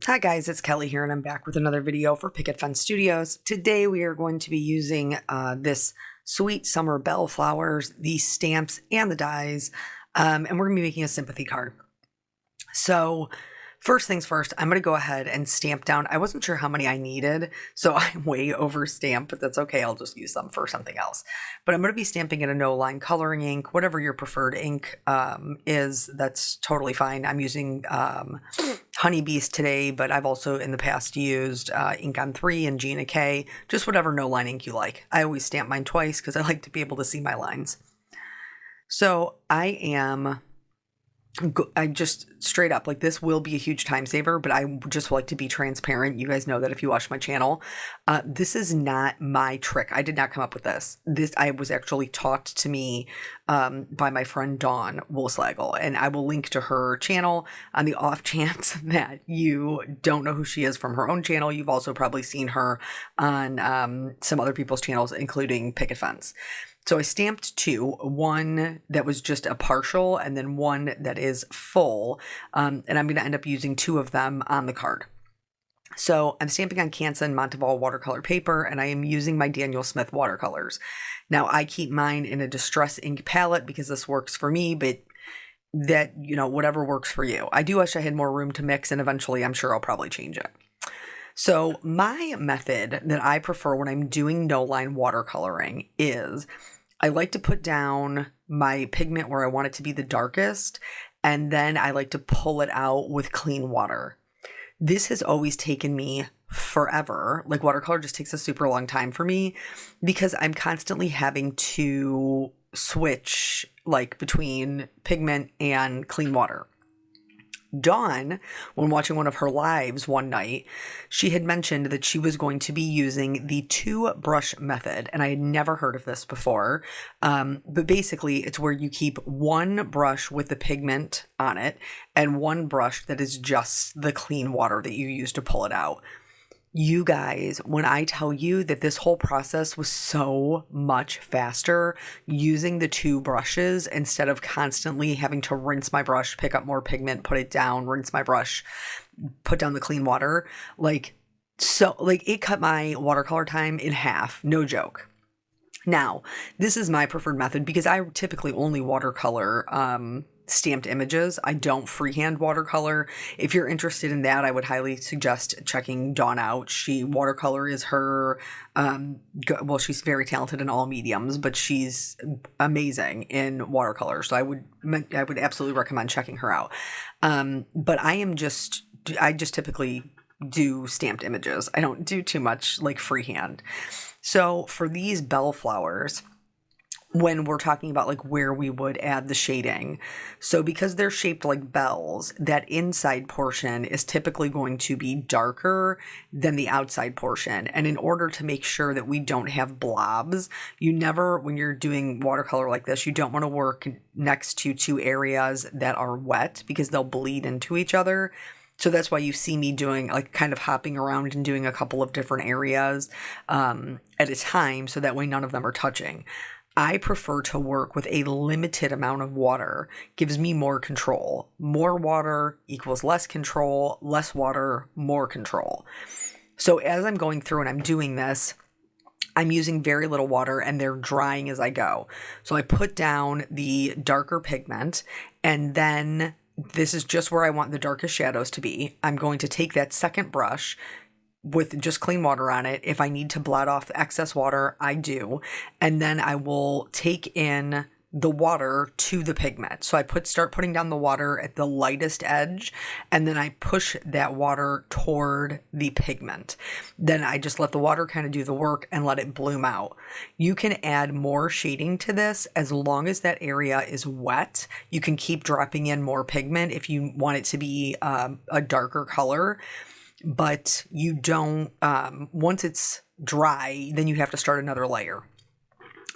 Hi guys, it's Kelly here and I'm back with another video for Picket Studios. Today we are going to be using this sweet summer bellflowers, these stamps and the dies, and we're going to be making a sympathy card. So first things first, I'm going to go ahead and stamp down. I wasn't sure how many I needed, so I'm way over stamped, but that's okay. I'll just use them for something else. But I'm going to be stamping in a no-line coloring ink, whatever your preferred ink is, that's totally fine. I'm using Honey Beast today, but I've also in the past used Ink on 3 and Gina K, just whatever no-line ink you like. I always stamp mine twice because I like to be able to see my lines. So I just straight up, like, this will be a huge time saver, but I just like to be transparent. You guys know that if you watch my channel. This is not my trick. I did not come up with this. I was actually taught to me by my friend Dawn Woolslagel, and I will link to her channel on the off chance that you don't know who she is from her own channel. You've also probably seen her on some other people's channels, including Picket. So I stamped two, one that was just a partial and then one that is full, and I'm going to end up using two of them on the card. So I'm stamping on Canson Monteval watercolor paper, and I am using my Daniel Smith watercolors. Now I keep mine in a distress ink palette because this works for me, but that, you know, whatever works for you. I do wish I had more room to mix, and eventually I'm sure I'll probably change it. So my method that I prefer when I'm doing no-line watercoloring is I like to put down my pigment where I want it to be the darkest, and then I like to pull it out with clean water. This has always taken me forever. Like, watercolor just takes a super long time for me because I'm constantly having to switch like between pigment and clean water. Dawn, when watching one of her lives one night, she had mentioned that she was going to be using the two brush method, and I had never heard of this before. But basically, it's where you keep one brush with the pigment on it and one brush that is just the clean water that you use to pull it out. You guys, when I tell you that this whole process was so much faster using the two brushes instead of constantly having to rinse my brush, pick up more pigment, put it down, rinse my brush, put down the clean water, it cut my watercolor time in half, no joke. Now, this is my preferred method because I typically only watercolor stamped images. I don't freehand watercolor. If you're interested in that, I would highly suggest checking Dawn out. Watercolor is her, she's very talented in all mediums, but she's amazing in watercolor. So I would absolutely recommend checking her out. But I just typically do stamped images. I don't do too much like freehand. So for these bellflowers, when we're talking about like where we would add the shading, so because they're shaped like bells, that inside portion is typically going to be darker than the outside portion. And in order to make sure that we don't have blobs, when you're doing watercolor like this, you don't want to work next to two areas that are wet because they'll bleed into each other. So that's why you see me doing, like, kind of hopping around and doing a couple of different areas at a time, so that way none of them are touching. I prefer to work with a limited amount of water. Gives me more control. More water equals less control, less water, more control. So as I'm going through and I'm doing this, I'm using very little water and they're drying as I go. So I put down the darker pigment, and then this is just where I want the darkest shadows to be. I'm going to take that second brush with just clean water on it. If I need to blot off the excess water, I do. And then I will take in the water to the pigment. So I start putting down the water at the lightest edge, and then I push that water toward the pigment. Then I just let the water kind of do the work and let it bloom out. You can add more shading to this as long as that area is wet. You can keep dropping in more pigment if you want it to be a darker color, but you don't, once it's dry, then you have to start another layer.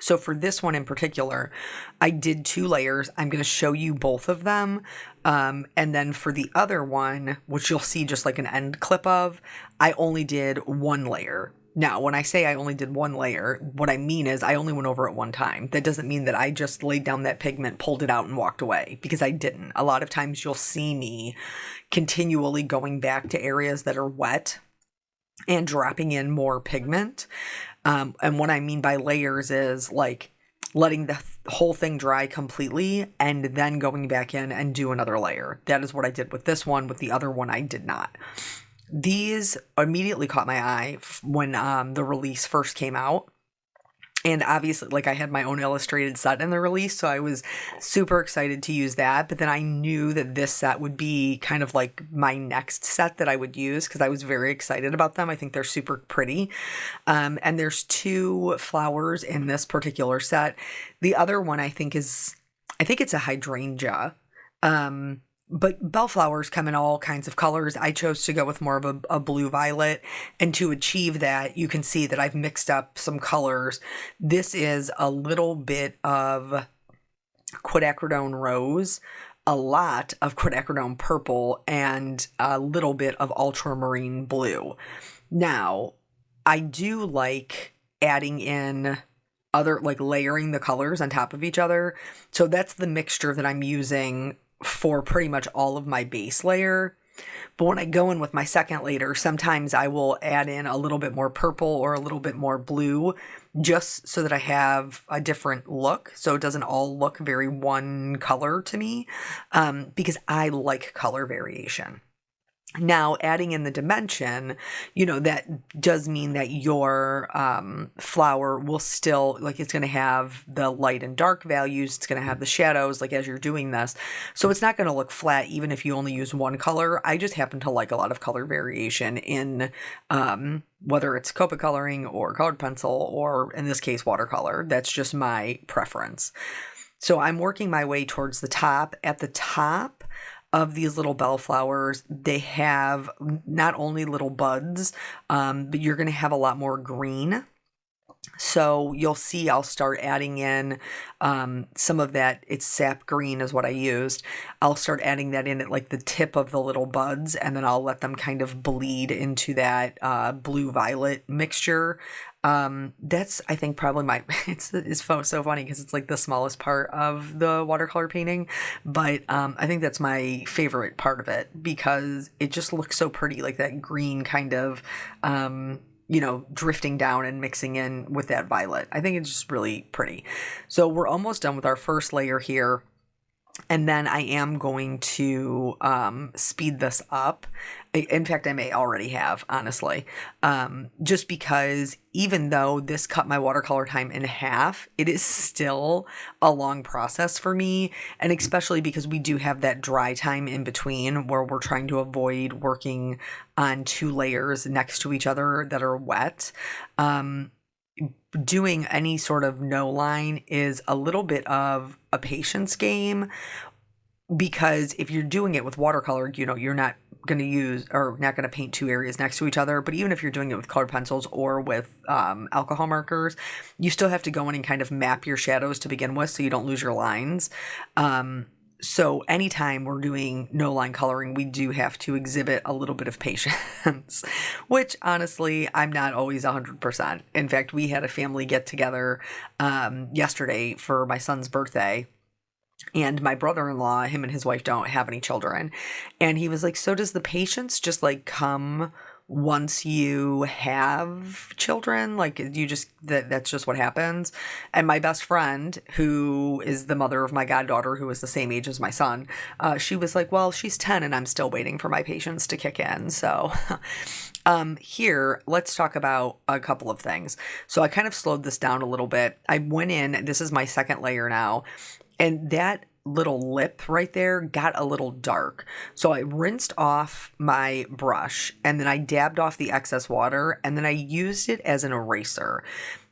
So for this one in particular, I did 2 layers. I'm going to show you both of them. And then for the other one, which you'll see just like an end clip of, I only did 1 layer. Now, when I say I only did one layer, what I mean is I only went over it one time. That doesn't mean that I just laid down that pigment, pulled it out, and walked away, because I didn't. A lot of times you'll see me continually going back to areas that are wet and dropping in more pigment. And what I mean by layers is like letting the whole thing dry completely and then going back in and do another layer. That is what I did with this one. With the other one, I did not. These immediately caught my eye when the release first came out. And obviously, like, I had my own illustrated set in the release, so I was super excited to use that. But then I knew that this set would be kind of like my next set that I would use, because I was very excited about them. I think they're super pretty. And there's 2 flowers in this particular set. The other one I think it's a hydrangea. But bellflowers come in all kinds of colors. I chose to go with more of a blue violet. And to achieve that, you can see that I've mixed up some colors. This is a little bit of quinacridone rose, a lot of quinacridone purple, and a little bit of ultramarine blue. Now, I do like adding in other, like layering the colors on top of each other. So that's the mixture that I'm using for pretty much all of my base layer. But when I go in with my second layer, sometimes I will add in a little bit more purple or a little bit more blue, just so that I have a different look, so it doesn't all look very one color to me, because I like color variation. Now, adding in the dimension, that does mean that your flower will still, like, it's going to have the light and dark values. It's going to have the shadows, like, as you're doing this. So it's not going to look flat, even if you only use one color. I just happen to like a lot of color variation in whether it's Copic coloring or colored pencil, or in this case, watercolor. That's just my preference. So I'm working my way towards the top. At the top of these little bellflowers, they have not only little buds, but you're going to have a lot more green. So you'll see I'll start adding in some of that. It's sap green is what I used. I'll start adding that in at like the tip of the little buds, and then I'll let them kind of bleed into that blue-violet mixture. That's, I think, probably it's so funny because it's like the smallest part of the watercolor painting, but I think that's my favorite part of it, because it just looks so pretty, like that green kind of drifting down and mixing in with that violet. I think it's just really pretty. So we're almost done with our first layer here. And then I am going to speed this up. In fact, I may already have, honestly, just because even though this cut my watercolor time in half, it is still a long process for me. And especially because we do have that dry time in between where we're trying to avoid working on 2 layers next to each other that are wet. Doing any sort of no line is a little bit of a patience game, because if you're doing it with watercolor, you're not going to use, or not going to paint 2 areas next to each other. But even if you're doing it with colored pencils or with alcohol markers, you still have to go in and kind of map your shadows to begin with, so you don't lose your lines. So anytime we're doing no line coloring, we do have to exhibit a little bit of patience, which honestly, I'm not always 100%. In fact, we had a family get together yesterday for my son's birthday. And my brother-in-law, him and his wife don't have any children. And he was like, so does the patience just like come once you have children? Like, you just, that's just what happens? And my best friend, who is the mother of my goddaughter, who is the same age as my son, she was like, well, she's 10 and I'm still waiting for my patience to kick in. So here, let's talk about a couple of things. So I kind of slowed this down a little bit. I went in, this is my second layer now, and that little lip right there got a little dark. So I rinsed off my brush, and then I dabbed off the excess water, and then I used it as an eraser.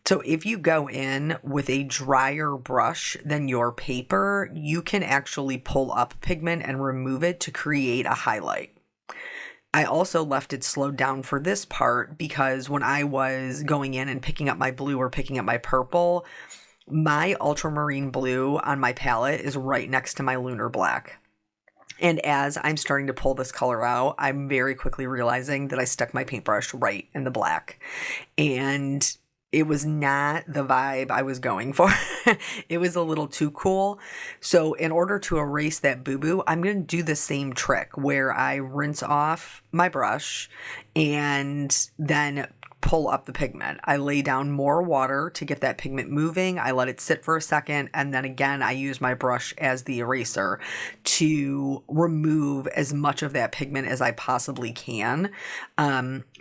So if you go in with a drier brush than your paper, you can actually pull up pigment and remove it to create a highlight. I also left it slowed down for this part because when I was going in and picking up my blue or picking up my purple, my ultramarine blue on my palette is right next to my lunar black. And as I'm starting to pull this color out, I'm very quickly realizing that I stuck my paintbrush right in the black. And it was not the vibe I was going for. It was a little too cool. So in order to erase that boo-boo, I'm going to do the same trick where I rinse off my brush and then pull up the pigment. I lay down more water to get that pigment moving. I let it sit for a second, and then again I use my brush as the eraser to remove as much of that pigment as I possibly can,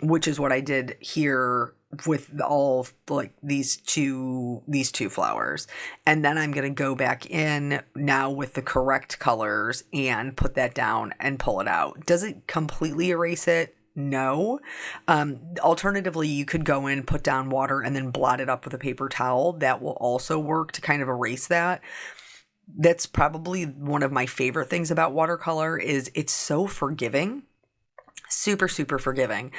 which is what I did here with all like these two flowers. And then I'm going to go back in now with the correct colors and put that down and pull it out. Does it completely erase it? No. Alternatively, you could go in, put down water, and then blot it up with a paper towel. That will also work to kind of erase that. That's probably one of my favorite things about watercolor is it's so forgiving. Super, super forgiving.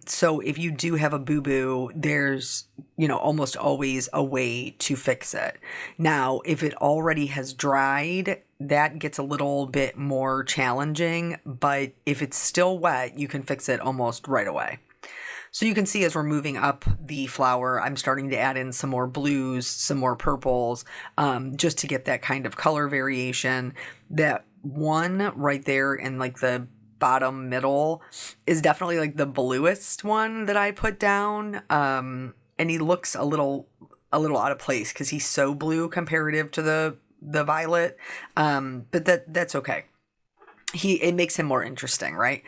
So if you do have a boo-boo, there's, almost always a way to fix it. Now, if it already has dried, that gets a little bit more challenging, but if it's still wet, you can fix it almost right away. So you can see as we're moving up the flower, I'm starting to add in some more blues, some more purples, just to get that kind of color variation. That one right there in like the bottom middle is definitely like the bluest one that I put down. And he looks a little out of place because he's so blue comparative to the violet. But that's okay. It makes him more interesting, right?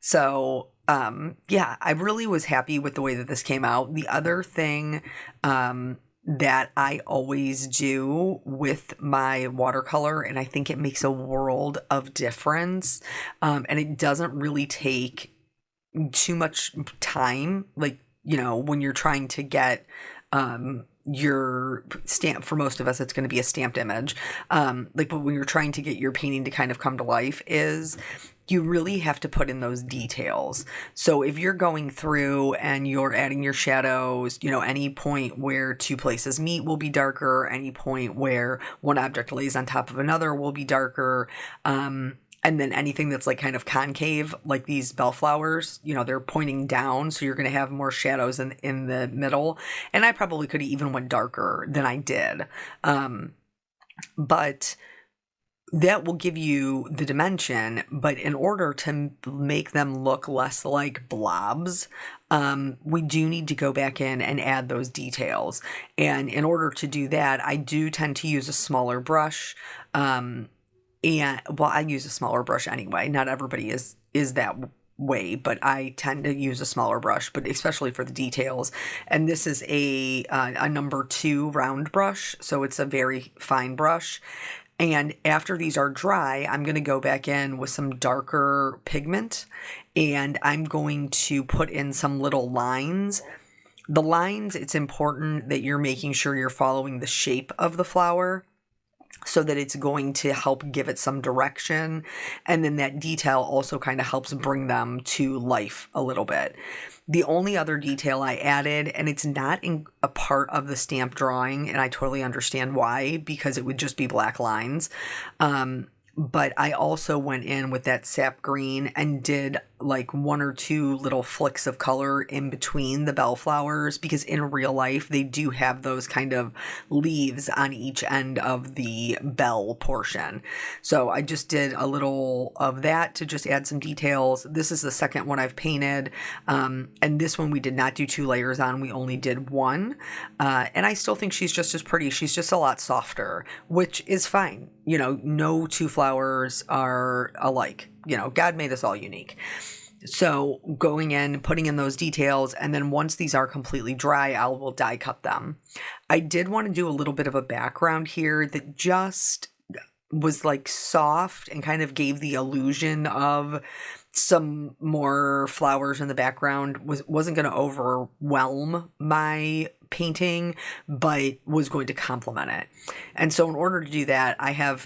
So yeah, I really was happy with the way that this came out. The other thing that I always do with my watercolor, and I think it makes a world of difference, and it doesn't really take too much time, like, when you're trying to get your stamp. For most of us, it's going to be a stamped image, but when you're trying to get your painting to kind of come to life, is you really have to put in those details. So if you're going through and you're adding your shadows, any point where two places meet will be darker, any point where one object lays on top of another will be darker, and then anything that's like kind of concave, like these bellflowers, they're pointing down, so you're going to have more shadows in the middle. And I probably could have even went darker than I did. But that will give you the dimension, but in order to make them look less like blobs, we do need to go back in and add those details. And in order to do that, I do tend to use a smaller brush. I use a smaller brush anyway. Not everybody is that way, but I tend to use a smaller brush, but especially for the details. And this is a number 2 round brush, so it's a very fine brush. And after these are dry, I'm going to go back in with some darker pigment, and I'm going to put in some little lines. The lines, it's important that you're making sure you're following the shape of the flower so that it's going to help give it some direction. And then that detail also kind of helps bring them to life a little bit. The only other detail I added, and it's not in a part of the stamp drawing, and I totally understand why, because it would just be black lines. But I also went in with that sap green and did like 1 or 2 little flicks of color in between the bellflowers, because in real life they do have those kind of leaves on each end of the bell portion. So I just did a little of that to just add some details. This is the second one I've painted, and this one we did not do 2 layers on, we only did 1, and I still think she's just as pretty. She's just a lot softer, which is fine. No 2 flowers are alike. God made us all unique. So going in, putting in those details, and then once these are completely dry, I will die cut them. I did want to do a little bit of a background here that just was like soft and kind of gave the illusion of some more flowers in the background. Wasn't going to overwhelm my painting, but was going to complement it. And so in order to do that,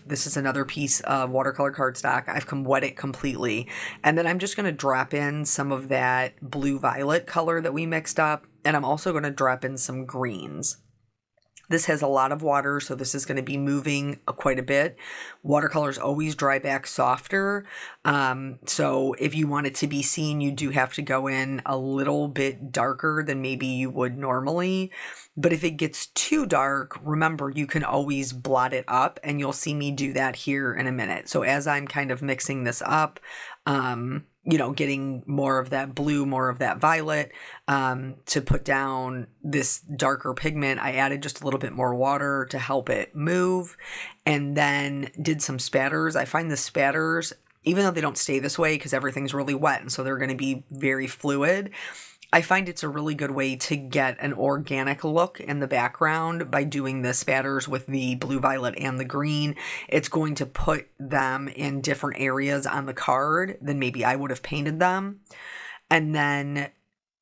this is another piece of watercolor cardstock. I've wet it completely. And then I'm just going to drop in some of that blue violet color that we mixed up. And I'm also going to drop in some greens. This has a lot of water, so this is going to be moving quite a bit. Watercolors always dry back softer. So if you want it to be seen, you do have to go in a little bit darker than maybe you would normally. But if it gets too dark, remember, you can always blot it up, and you'll see me do that here in a minute. So as I'm kind of mixing this up, getting more of that blue, more of that violet, to put down this darker pigment, I added just a little bit more water to help it move, and then did some spatters. I find the spatters, even though they don't stay this way because everything's really wet, and so they're going to be very fluid, I find it's a really good way to get an organic look in the background by doing the spatters with the blue, violet, and the green. It's going to put them in different areas on the card than maybe I would have painted them. And then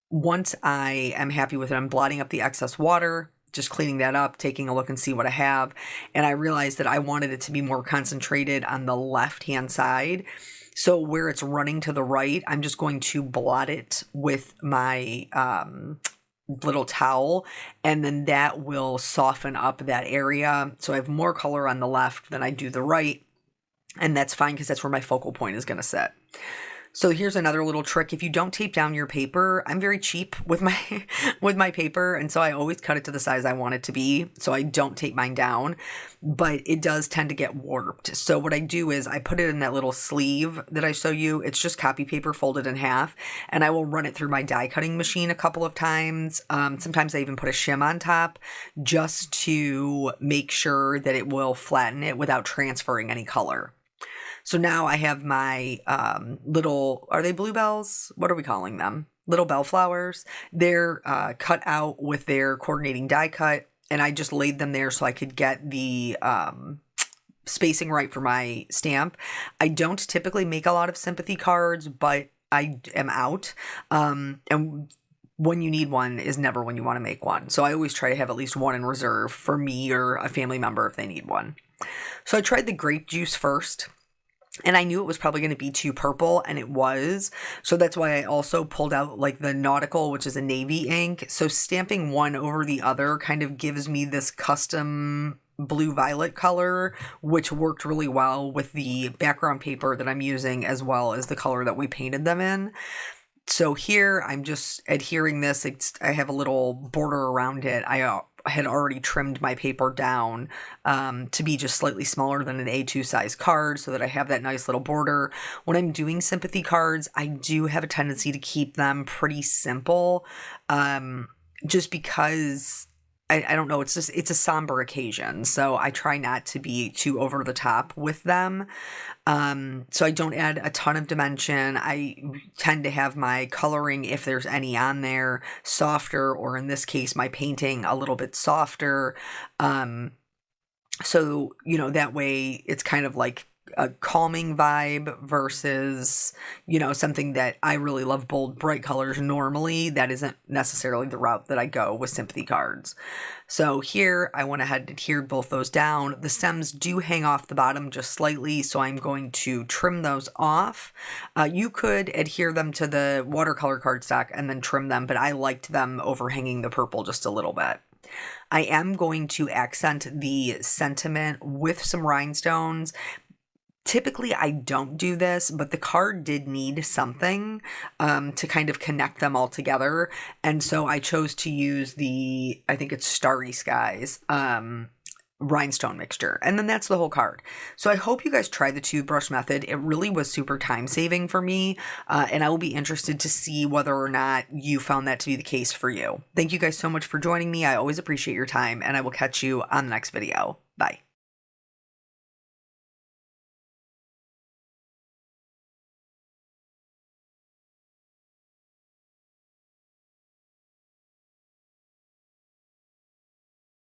once I am happy with it, I'm blotting up the excess water, just cleaning that up, taking a look and see what I have. And I realized that I wanted it to be more concentrated on the left-hand side. So where it's running to the right, I'm just going to blot it with my little towel, and then that will soften up that area. So I have more color on the left than I do the right, and that's fine because that's where my focal point is going to sit. So here's another little trick. If you don't tape down your paper, I'm very cheap with my paper, and so I always cut it to the size I want it to be, so I don't tape mine down, but it does tend to get warped. So what I do is I put it in that little sleeve that I show you. It's just copy paper folded in half, and I will run it through my die cutting machine a couple of times. Sometimes I even put a shim on top just to make sure that it will flatten it without transferring any color. So now I have my little, are they bluebells? What are we calling them? Little bellflowers. They're cut out with their coordinating die cut, and I just laid them there so I could get the spacing right for my stamp. I don't typically make a lot of sympathy cards, but I am out. And when you need one is never when you want to make one. So I always try to have at least one in reserve for me or a family member if they need one. So I tried the grape juice first. And I knew it was probably going to be too purple, and it was. So that's why I also pulled out like the Nautical, which is a navy ink. So stamping one over the other kind of gives me this custom blue-violet color, which worked really well with the background paper that I'm using, as well as the color that we painted them in. So here I'm just adhering this. I have a little border around it. I had already trimmed my paper down to be just slightly smaller than an A2 size card so that I have that nice little border. When I'm doing sympathy cards, I do have a tendency to keep them pretty simple, just because I don't know, it's a somber occasion, so I try not to be too over the top with them. So I don't add a ton of dimension. I tend to have my coloring, if there's any on there, softer, or in this case, my painting a little bit softer. So, that way it's kind of like a calming vibe versus, something that I really love, bold, bright colors. Normally, that isn't necessarily the route that I go with sympathy cards. So here, I went ahead and adhered both those down. The stems do hang off the bottom just slightly, so I'm going to trim those off. You could adhere them to the watercolor cardstock and then trim them, but I liked them overhanging the purple just a little bit. I am going to accent the sentiment with some rhinestones. Typically, I don't do this, but the card did need something to kind of connect them all together. And so I chose to use I think it's Starry Skies rhinestone mixture. And then that's the whole card. So I hope you guys try the toothbrush method. It really was super time saving for me. And I will be interested to see whether or not you found that to be the case for you. Thank you guys so much for joining me. I always appreciate your time, and I will catch you on the next video. Bye.